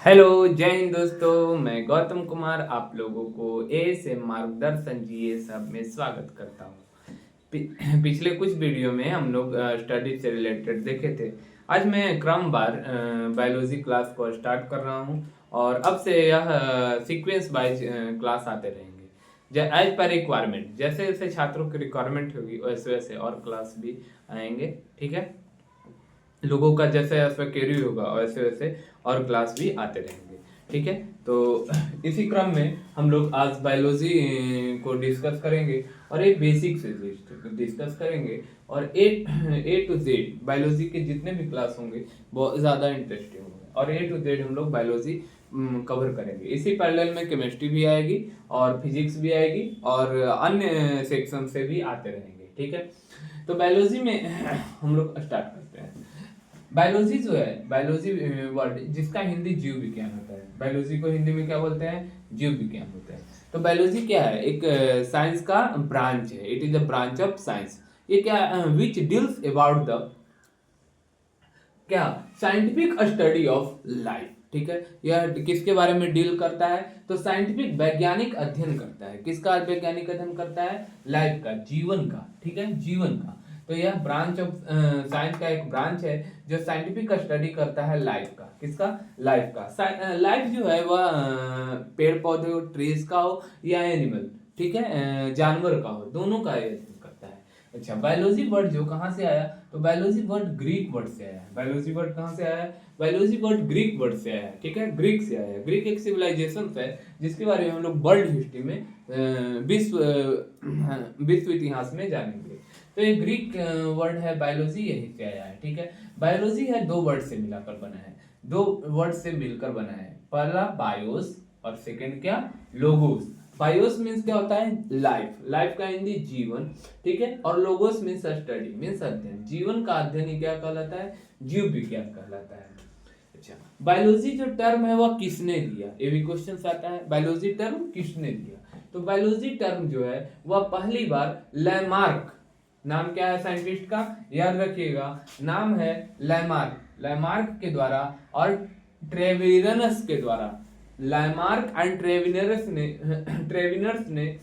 Hello, जय हिंद दोस्तों। मैं गौतम कुमार आप लोगों को ए से मार्गदर्शन जीए सब में स्वागत करता हूँ। पिछले कुछ वीडियो में हम लोग स्टडी से रिलेटेड देखे थे। आज मैं क्रमवार बायोलॉजी क्लास को स्टार्ट कर रहा हूँ और अब से यह सीक्वेंस वाइज क्लास आते रहेंगे एज पर रिक्वायरमेंट। जैसे जैसे छात्रों की रिक्वायरमेंट होगी वैसे वैसे और क्लास भी आएंगे। ठीक है, लोगों का जैसे जैसे क्वेरी होगा वैसे वैसे और क्लास भी आते रहेंगे। ठीक है, तो इसी क्रम में हम लोग आज बायोलॉजी को डिस्कस करेंगे और एक बेसिक से डिस्कस करेंगे और ए टू जेड बायोलॉजी के जितने भी क्लास होंगे बहुत ज़्यादा इंटरेस्टिंग होंगे और ए टू जेड हम लोग बायोलॉजी कवर करेंगे। इसी पैरेलल में केमिस्ट्री भी आएगी और फिजिक्स भी आएगी और अन्य सेक्शन से भी आते रहेंगे। ठीक है, तो बायोलॉजी में हम लोग स्टार्ट करते हैं। बायोलॉजी जो है, बायोलॉजी वर्ड जिसका हिंदी जीव विज्ञान होता है। बायोलॉजी को हिंदी में क्या बोलते हैं? जीव विज्ञान होता है। तो बायोलॉजी क्या है? एक साइंस का ब्रांच है। It is a branch of science. ये क्या विच डील्स अबाउट द क्या साइंटिफिक स्टडी ऑफ लाइफ। ठीक है, यह किसके बारे में डील करता है? तो साइंटिफिक वैज्ञानिक अध्ययन करता है। किसका वैज्ञानिक अध्ययन करता है? लाइफ का, जीवन का। ठीक है, जीवन का। तो यह ब्रांच ऑफ साइंस का एक ब्रांच है जो साइंटिफिक स्टडी करता है लाइफ का। किसका? लाइफ का। लाइफ जो है वह पेड़ पौधे हो, ट्रीज का हो या एनिमल, ठीक है, जानवर का हो, दोनों का ये करता है। अच्छा, बायोलॉजी वर्ड जो कहाँ से आया? तो बायोलॉजी वर्ड ग्रीक वर्ड से आया है। बायोलॉजी वर्ड कहाँ से आया है? बायोलॉजी वर्ड ग्रीक वर्ड से आया है। ठीक है, ग्रीक से आया है। ग्रीक एक सिविलाइजेशन है जिसके बारे में हम लोग वर्ल्ड हिस्ट्री में विश्व इतिहास में जानेंगे। तो ये ग्रीक वर्ड है बायोलॉजी, यही से आया है। ठीक है, बायोलॉजी है दो वर्ड से मिलाकर बना है, दो वर्ड से मिलकर बना है। पहला बायोस और सेकंड क्या? लोगोस। बायोस मीन्स क्या होता है? लाइफ। लाइफ का हिंदी जीवन। ठीक है, और लोगोस मीन्स स्टडी, मीन्स अध्ययन। जीवन का अध्ययन ही क्या कहलाता है? जीव विज्ञान कहलाता है। अच्छा, बायोलॉजी जो टर्म है वह किसने दिया? ये भी क्वेश्चन आता है, बायोलॉजी टर्म किसने दिया? तो बायोलॉजी टर्म जो है वह पहली बार लैमार्क, नाम क्या है साइंटिस्ट का? याद रखिएगा, नाम है लैमार्क। लैमार्क के द्वारा और ट्रेविरनस के द्वारा। लैमार्क एंड ट्रेविनर्स ने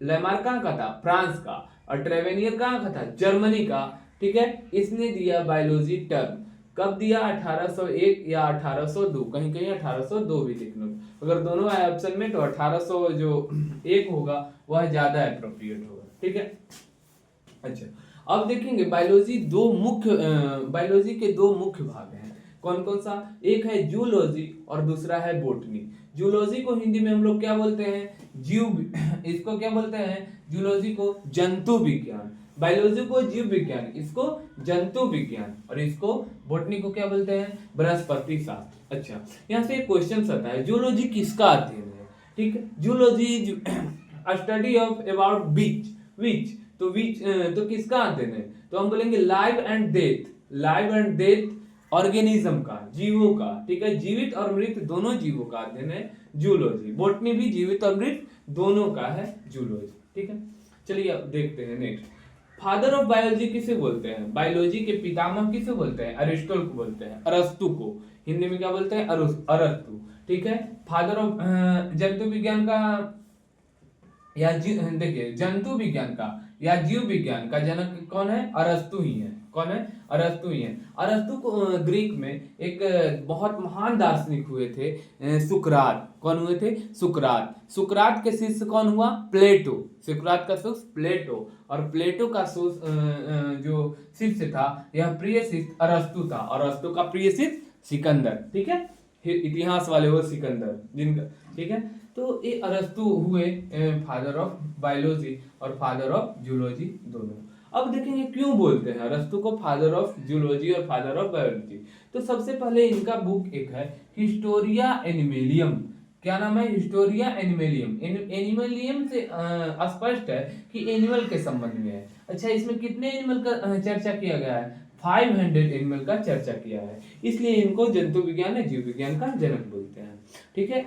लैमार्क कहाँ का था? फ्रांस का। और ट्रेवेनियर कहाँ का था? जर्मनी का। ठीक है, इसने दिया बायोलॉजी टर्म। कब दिया? 1801 या 1802, कहीं कहीं 1802 भी लिख लो। अगर दोनों आए ऑप्शन में तो 1800 जो एक होगा वह ज्यादा अप्रोप्रिएट होगा। ठीक है, अच्छा, अब देखेंगे बायोलॉजी के दो मुख्य भाग हैं। कौन कौन सा? एक है जूलॉजी और दूसरा है बोटनी। जूलॉजी को हिंदी में हम लोग क्या बोलते हैं? जीव। इसको क्या बोलते हैं? जूलॉजी को जंतु विज्ञान, बायोलॉजी को जीव विज्ञान, इसको जंतु विज्ञान, और इसको बोटनी को क्या बोलते हैं? वनस्पति शास्त्र। अच्छा, यहाँ से एक क्वेश्चन आता है, जूलॉजी किसका अध्ययन है? ठीक है, zoology study of about which तो विच तो किसका अध्ययन है? तो हम बोलेंगे live and death, live and death organism का, जीवों का। ठीक है, जीवित और मृत दोनों जीवों का अध्ययन है जूलॉजी। बोटनी भी जीवित और मृत दोनों का है जूलॉजी। ठीक है, चलिए अब देखते हैं नेक्स्ट। फादर ऑफ बायोलॉजी किसे बोलते हैं? बायोलॉजी के पितामह किसे बोलते हैं? अरिस्टोटल को बोलते हैं, अरस्तु को। हिंदी में क्या बोलते हैं? अरस्तु। ठीक है, फादर ऑफ जंतु विज्ञान का या देखिए जंतु विज्ञान का या जीव विज्ञान का जनक कौन है? अरस्तु ही है। कौन है? अरस्तु ही है। अरस्तु को ग्रीक में एक बहुत महान दार्शनिक हुए थे सुकरात। कौन हुए थे? सुकरात। सुकरात के शिष्य कौन हुआ? प्लेटो। सुकरात का शिष्य प्लेटो, और प्लेटो का जो शिष्य था, यह प्रिय शिष्य अरस्तु था, और अरस्तु का प्रिय शिष्य सिकंदर। ठीक है, इतिहास वाले वो सिकंदर जिनका। ठीक है, तो ये अरस्तु हुए फादर ऑफ बायोलॉजी और फादर ऑफ जूलॉजी दोनों। अब देखेंगे क्यों बोलते हैं अरस्तु को फादर ऑफ जूलॉजी और फादर ऑफ बायोलॉजी। तो सबसे पहले इनका बुक एक है हिस्टोरिया एनिमेलियम। क्या नाम है? हिस्टोरिया एनिमेलियम। एनिमलियम से स्पष्ट है कि एनिमल के संबंध में है। अच्छा, इसमें कितने एनिमल का चर्चा किया गया है? 500 एनिमल का चर्चा किया है, इसलिए इनको जंतु विज्ञान या जीव विज्ञान का जनक बोलते हैं। ठीक है,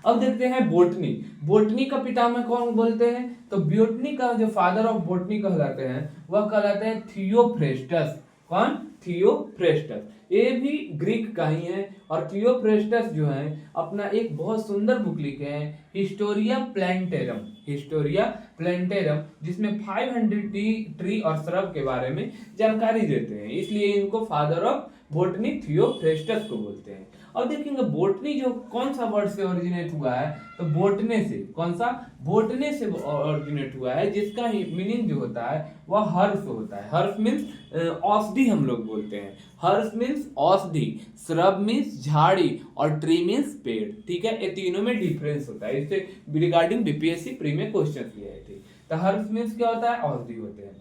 अब देखते हैं बोटनी। बोटनी का पितामह कौन बोलते हैं? तो बोटनी का जो फादर ऑफ बोटनी कहलाते हैं वह कहलाते हैं थियोफ्रेस्टस। कौन? थियोफ्रेस्टस, ये भी ग्रीक का ही है। और थियोफ्रेस्टस जो है अपना एक बहुत सुंदर बुक लिखे हैं, हिस्टोरिया प्लांटेरम, हिस्टोरिया प्लांटेरम, जिसमें 500 ट्री और श्रब के बारे में जानकारी देते हैं, इसलिए इनको फादर ऑफ बोटनी थियोफ्रेस्टस को बोलते हैं। अब देखेंगे बोटनी जो कौन सा वर्ड से ओरिजिनेट हुआ है, तो बोटने से, कौन सा, बोटने से ओरिजिनेट हुआ है, जिसका मीनिंग जो होता है वह हर्ष होता है। हर्ष मीन्स औषधि हम लोग बोलते हैं, हर्ष मीन्स औषधि, श्रब मीन्स झाड़ी और ट्री मीन्स पेड़। ठीक है, ये तीनों में डिफरेंस होता है, इससे रिगार्डिंग बीपीएससी प्री में क्वेश्चन किया है। ठीक, तो हर्ष मीन्स क्या होता है, औषधि होते हैं।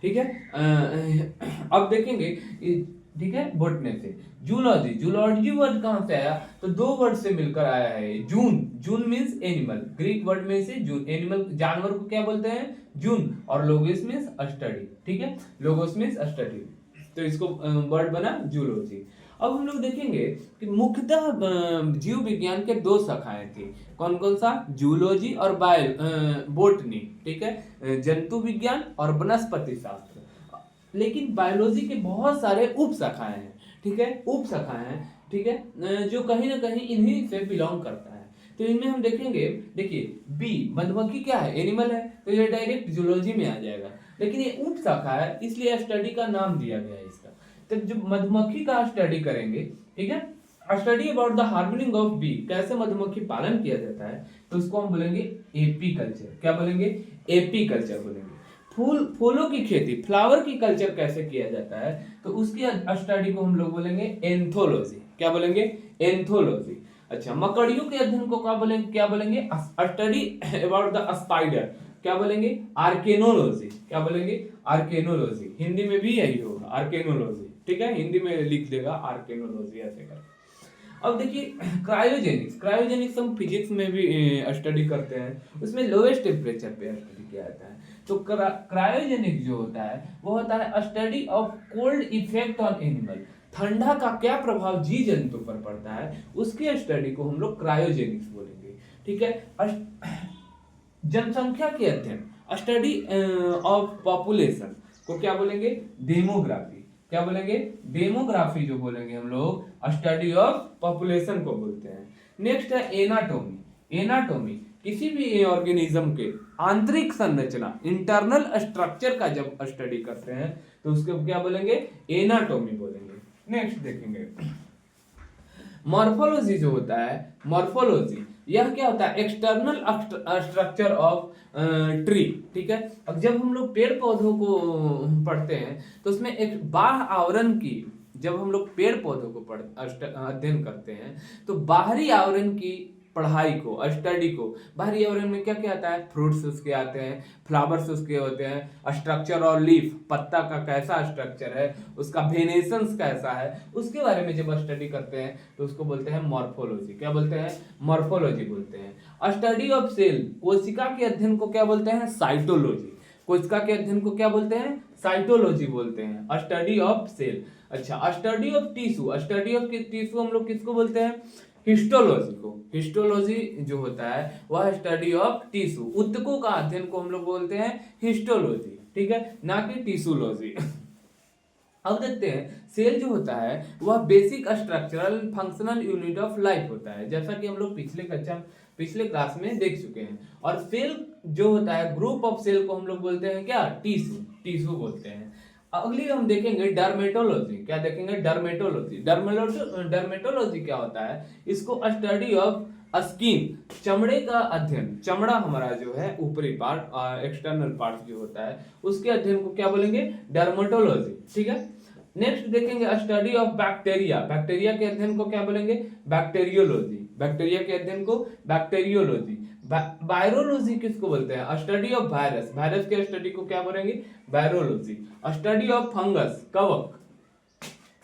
ठीक है, अब देखेंगे, ठीक है, बोटने से। जूलॉजी, जूलॉजी वर्ड कहां से आया, तो दो वर्ड से मिलकर आया है। जून, जून मीन्स एनिमल, ग्रीक वर्ड में से जून, एनिमल जानवर को क्या बोलते हैं, जून, और लोगोस मीन्स स्टडी। ठीक है, लोगोस मीन्स स्टडी, तो इसको वर्ड बना जूलॉजी। अब हम लोग देखेंगे कि मुख्यतः जीव विज्ञान के दो शाखाएं थी, कौन कौन सा, जूलॉजी और बोटनी। ठीक है, जंतु विज्ञान और वनस्पति शास्त्र। लेकिन बायोलॉजी के बहुत सारे उप शाखाएं हैं। ठीक है, उप शाखाएं हैं, ठीक है, जो कहीं ना कहीं इन्हीं से बिलोंग करता है। तो इनमें हम देखेंगे, देखिए बी, मधुमक्खी क्या है, एनिमल है, तो ये डायरेक्ट जूलॉजी में आ जाएगा, लेकिन ये उप शाखा है इसलिए स्टडी का नाम दिया गया है इसका। तो जो मधुमक्खी का स्टडी करेंगे, ठीक है, स्टडी अबाउट द हार्मोनिंग ऑफ बी, कैसे मधुमक्खी पालन किया जाता है, तो उसको हम बोलेंगे एपी कल्चर। क्या बोलेंगे, एपी कल्चर बोलेंगे। फूलों की खेती, फ्लावर की कल्चर कैसे किया जाता है, तो उसकी स्टडी को हम लोग बोलेंगे एंथोलॉजी। क्या बोलेंगे, एंथोलॉजी। अच्छा, मकड़ियों के अध्ययन को क्या बोलेंगे, स्टडी अबाउट द स्पाइडर। क्या बोलेंगे, आर्केनोलॉजी। क्या बोलेंगे, आर्केनोलॉजी। हिंदी में भी यही होगा, आर्केनोलॉजी। ठीक है, हिंदी में लिख देगा आर्केनोलॉजी ऐसे कर। अब देखिए क्रायोजेनिक्स, क्रायोजेनिक्स हम फिजिक्स में भी स्टडी करते हैं, उसमें लोएस्ट टेम्परेचर पे स्टडी किया जाता है। तो क्रायोजेनिक जो होता है वो होता है study of cold effect on animal, ठंडा का क्या प्रभाव जीव जंतु पर पड़ता है, उसकी स्टडी को हम लोग क्रायोजेनिक्स बोलेंगे। ठीक है, जनसंख्या के अध्ययन, स्टडी ऑफ पॉपुलेशन को क्या बोलेंगे, डेमोग्राफी। क्या बोलेंगे, डेमोग्राफी जो बोलेंगे हम लोग स्टडी ऑफ पॉपुलेशन को बोलते हैं। नेक्स्ट है एनाटॉमी। एनाटॉमी किसी भी ऑर्गेनिज्म के आंतरिक संरचना, इंटरनल स्ट्रक्चर का जब स्टडी करते हैं तो उसको क्या बोलेंगे, एनाटॉमी बोलेंगे। नेक्स्ट देखेंगे मॉर्फोलॉजी जो होता है, मॉर्फोलॉजी यह क्या होता है, एक्सटर्नल स्ट्रक्चर ऑफ ट्री। ठीक है, अब जब हम लोग पेड़ पौधों को पढ़ते हैं तो उसमें एक बाह्य आवरण की, जब हम लोग पेड़ पौधों को अध्ययन करते हैं तो बाहरी आवरण की पढ़ाई को, स्टडी को, बाहरी आवरण में क्या क्या आता है, फ्रूट्स उसके आते हैं, फ्लावर्स उसके होते हैं, स्ट्रक्चर और लीफ, पत्ता का कैसा स्ट्रक्चर है, उसका वेनेशंस कैसा है, उसके बारे में जब स्टडी करते हैं तो उसको बोलते हैं मॉर्फोलॉजी। क्या बोलते हैं, मॉर्फोलॉजी बोलते हैं। स्टडी ऑफ सेल, कोशिका के अध्ययन को क्या बोलते हैं, साइटोलॉजी। कोशिका के अध्ययन को क्या बोलते हैं, साइटोलॉजी बोलते हैं, स्टडी ऑफ सेल। अच्छा, study of tissue, study of tissue हम लोग किसको बोलते हैं, हिस्टोलॉजी को। हिस्टोलॉजी जो होता है वह स्टडी ऑफ टिश्यू, ऊतकों का अध्ययन को हम लोग बोलते हैं हिस्टोलॉजी। ठीक है, ना कि टिश्यूलॉजी। अब देखते हैं सेल जो होता है वह basic structural functional unit of life होता है, जैसा कि हम लोग पिछले क्लास में देख चुके हैं। और सेल जो होता है, ग्रुप ऑफ सेल को हम लोग बोलते हैं क्या, टिश्यू, टिश्यू बोलते हैं। अगली हम देखेंगे डर्मेटोलॉजी। क्या देखेंगे, डर्मेटोलॉजी। डर्मेटोलॉजी क्या होता है, इसको स्टडी ऑफ स्किन, चमड़े का अध्ययन, चमड़ा हमारा जो है ऊपरी पार्ट, एक्सटर्नल पार्ट जो होता है उसके अध्ययन को क्या बोलेंगे, डर्मेटोलॉजी। ठीक है, नेक्स्ट देखेंगे स्टडी ऑफ बैक्टीरिया। बैक्टीरिया के अध्ययन को क्या बोलेंगे, बैक्टीरियोलॉजी। बैक्टीरिया के अध्ययन को बैक्टीरियोलॉजी। वायरोलॉजी किसको बोलते हैं, स्टडी ऑफ वायरस। वायरस के स्टडी को क्या बोलेंगे, वायरोलॉजी। स्टडी ऑफ फंगस, कवक,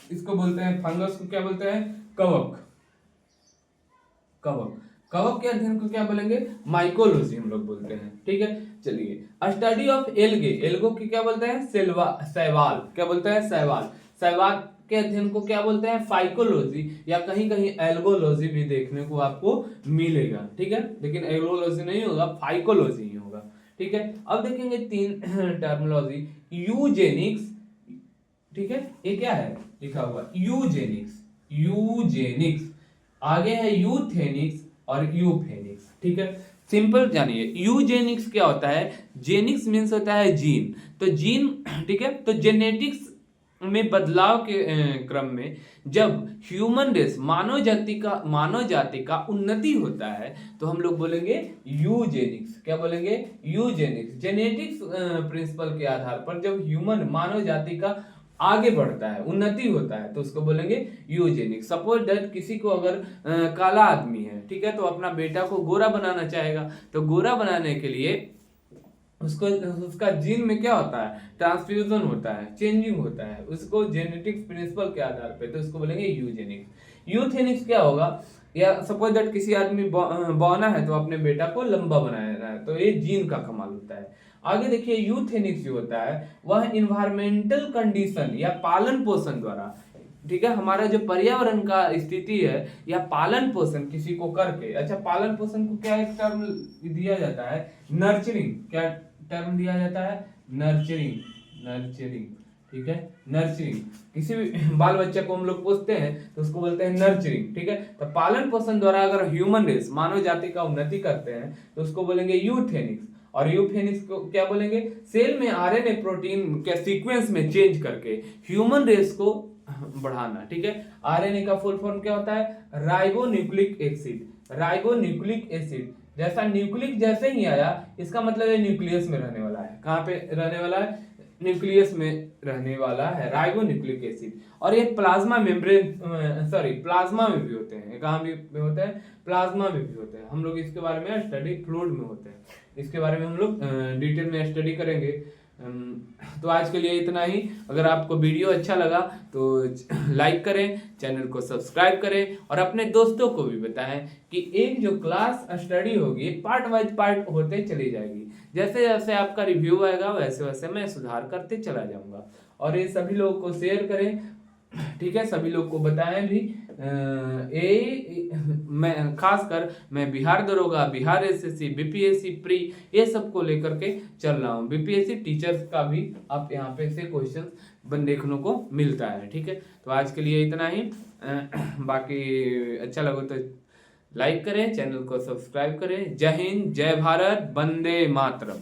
इसको बोलते हैं, फंगस को क्या बोलते हैं, कवक। कवक, कवक के अध्ययन को क्या बोलेंगे, माइकोलॉजी हम लोग बोलते हैं। ठीक है, चलिए स्टडी ऑफ एल्गे, एल्गो की क्या बोलते हैं, शैवाल। क्या बोलते हैं, शैवाल। शैवाल के अध्ययन को क्या बोलते हैं, फाइकोलॉजी, या कहीं कहीं एल्गोलॉजी भी देखने को आपको मिलेगा। ठीक है, लेकिन एल्गोलॉजी नहीं होगा, फाइकोलॉजी ही होगा। ठीक है, अब देखेंगे तीन टर्मिनोलॉजी, यूजेनिक्स, ठीक है, ये क्या है लिखा हुआ यूजेनिक्स, यूजेनिक्स। आगे है यूथेनिक्स और यूफेनिक्स। ठीक है, सिंपल जानिए यूजेनिक्स क्या होता है। जेनिक्स मीन्स होता है जीन, तो जीन, ठीक है, तो जेनेटिक्स में बदलाव के क्रम में जब ह्यूमन रेस मानव जाति का उन्नति होता है तो हम लोग बोलेंगे यूजेनिक्स। क्या बोलेंगे, यूजेनिक्स। जेनेटिक्स प्रिंसिपल के आधार पर जब ह्यूमन मानव जाति का आगे बढ़ता है, उन्नति होता है, तो उसको बोलेंगे यूजेनिक्स। सपोज दैट किसी को अगर काला आदमी है, ठीक है, तो अपना बेटा को गोरा बनाना चाहेगा, तो गोरा बनाने के लिए उसको उसका जीन में क्या होता है, ट्रांसफ्यूजन होता है, चेंजिंग होता है, उसको जेनेटिक्स प्रिंसिपल के आधार पे, तो उसको बोलेंगे यूजेनिक्स। यूथेनिक्स क्या होगा, या सपोज दैट किसी आदमी बौना है तो अपने बेटा को लंबा बनाना है, तो ये जीन का कमाल होता है। आगे देखिए यूथेनिक्स जो होता है वह इन्वायरमेंटल कंडीशन या पालन पोषण द्वारा, ठीक है, हमारा जो पर्यावरण का स्थिति है या पालन पोषण किसी को करके, अच्छा पालन पोषण को क्या एक टर्म दिया जाता है, नर्चरिंग। क्या टर्म दिया जाता है, नर्चरिंग, नर्चरिंग। ठीक है, नर्चरिंग। किसी भी बाल बच्चे को हम लोग पोसते हैं तो उसको बोलते हैं नर्चरिंग। ठीक है, तो पालन पोषण द्वारा अगर ह्यूमन रेस मानव जाति का उन्नति करते हैं तो उसको बोलेंगे यूथेनिक्स। और यूफेनिक्स को क्या बोलेंगे, सेल में आरएनए प्रोटीन के सीक्वेंस में चेंज करके ह्यूमन रेस को बढ़ाना। ठीक है, आरएनए का फुल फॉर्म क्या होता है, राइबोन्यूक्लिक एसिड। राइबोन्यूक्लिक एसिड, जैसा न्यूक्लिक जैसे ही आया इसका मतलब ये न्यूक्लियस में रहने वाला है। कहाँ पे रहने वाला है, न्यूक्लियस में रहने वाला है राइबोन्यूक्लिक एसिड। और ये प्लाज्मा मेम्ब्रेन प्लाज्मा में भी होते हैं। कहाँ भी होते हैं, प्लाज्मा में भी होते हैं। हम लोग इसके बारे में स्टडी फ्लूइड में होते हैं, इसके बारे में हम लोग डिटेल में स्टडी करेंगे। तो आज के लिए इतना ही। अगर आपको वीडियो अच्छा लगा तो लाइक करें, चैनल को सब्सक्राइब करें और अपने दोस्तों को भी बताएं कि एक जो क्लास स्टडी होगी पार्ट वाइज पार्ट होते चली जाएगी। जैसे जैसे आपका रिव्यू आएगा वैसे वैसे मैं सुधार करते चला जाऊंगा। और ये सभी लोगों को शेयर करें, ठीक है, सभी लोग को बताएं भी। मैं खासकर मैं बिहार दरोगा, बिहार एसएससी, बीपीएससी प्री, ये सब को लेकर के चल रहा हूँ। बीपीएससी टीचर्स का भी आप यहाँ पे से क्वेश्चन देखने को मिलता है। ठीक है, तो आज के लिए इतना ही। बाकी अच्छा लगे तो लाइक करें, चैनल को सब्सक्राइब करें। जय हिंद, जय भारत, वंदे मातरम।